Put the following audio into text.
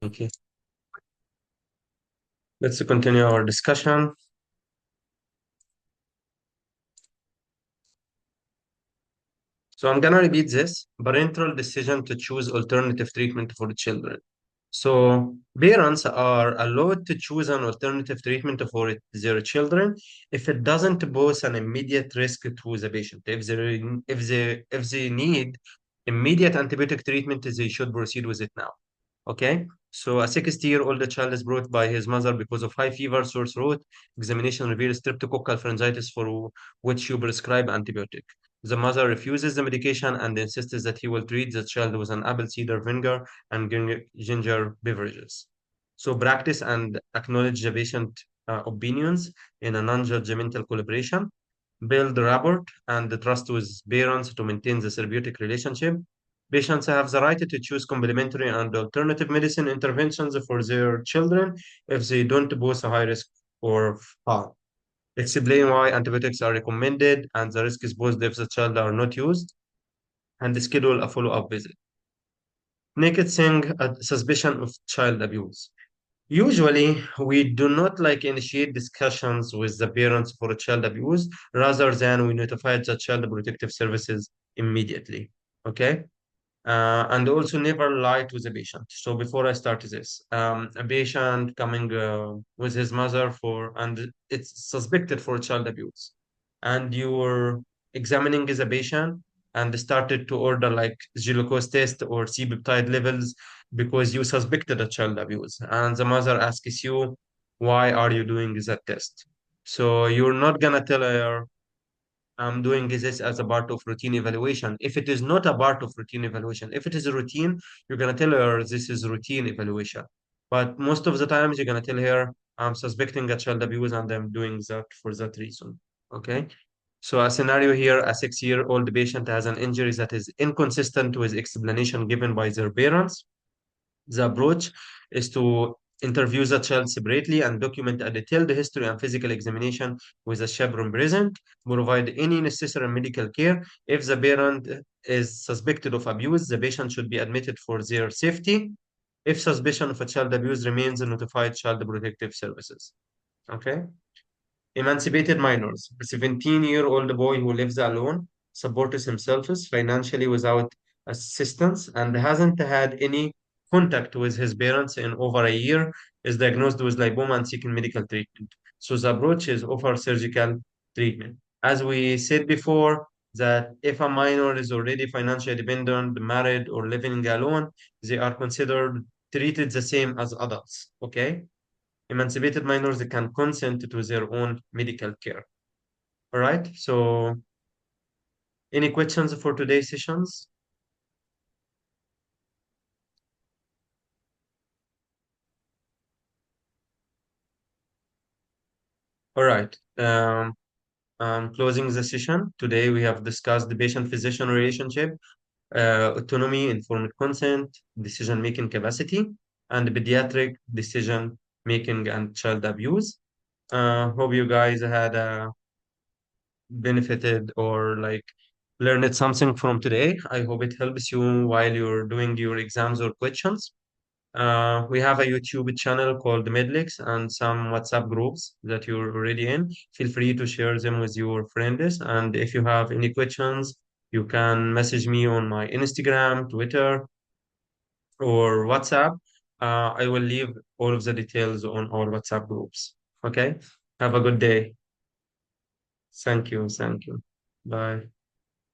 Okay, let's continue our discussion. So I'm gonna repeat this. Parental decision to choose alternative treatment for children. So parents are allowed to choose an alternative treatment for their children if it doesn't pose an immediate risk to the patient. If they need immediate antibiotic treatment, they should proceed with it now. Okay, so a 60-year-old child is brought by his mother because of high fever, sore throat. Examination reveals streptococcal pharyngitis for which you prescribe antibiotic. The mother refuses the medication and insists that he will treat the child with an apple cider vinegar and ginger beverages. So practice and acknowledge the patient opinions in a non-judgmental collaboration. Build rapport and the trust with parents to maintain the therapeutic relationship. Patients have the right to choose complementary and alternative medicine interventions for their children if they don't pose a high risk or harm. Explain why antibiotics are recommended and the risk is posed if the child are not used, and schedule a follow-up visit. Naked saying a suspicion of child abuse. Usually, we do not initiate discussions with the parents for child abuse rather than we notify the child protective services immediately. Okay? And also never lie to the patient. So before I start this, a patient coming with his mother and it's suspected for child abuse, and you're examining the patient and started to order glucose test or C-peptide levels because you suspected a child abuse, and the mother asks you, why are you doing that test? So you're not gonna tell her I'm doing this as a part of routine evaluation. If it is not a part of routine evaluation, if it is a routine, you're gonna tell her this is routine evaluation. But most of the times you're gonna tell her I'm suspecting a child abuse and I'm doing that for that reason. Okay. So a scenario here, a 6-year-old patient has an injury that is inconsistent with explanation given by their parents. The approach is to interview the child separately and document a detailed history and physical examination with a chaperone present, provide any necessary medical care. If the parent is suspected of abuse, the patient should be admitted for their safety. If suspicion of a child abuse remains, notify child protective services. Okay. Emancipated minors. A 17-year-old boy who lives alone, supports himself financially without assistance, and hasn't had any contact with his parents in over a year, is diagnosed with lipoma and seeking medical treatment. So the approach is offer surgical treatment. As we said before, that if a minor is already financially dependent, married, or living alone, they are considered treated the same as adults. Okay? Emancipated minors can consent to their own medical care. All right. So, any questions for today's sessions? All right. I'm closing the session. Today we have discussed the patient-physician relationship, autonomy, informed consent, decision-making capacity, and pediatric decision-making and child abuse. Hope you guys had benefited or learned something from today. I hope it helps you while you're doing your exams or questions. We have a YouTube channel called Medlix and some WhatsApp groups that you're already in. Feel free to share them with your friends. And if you have any questions, you can message me on my Instagram, Twitter, or WhatsApp. I will leave all of the details on our WhatsApp groups. Okay? Have a good day. Thank you. Thank you. Bye.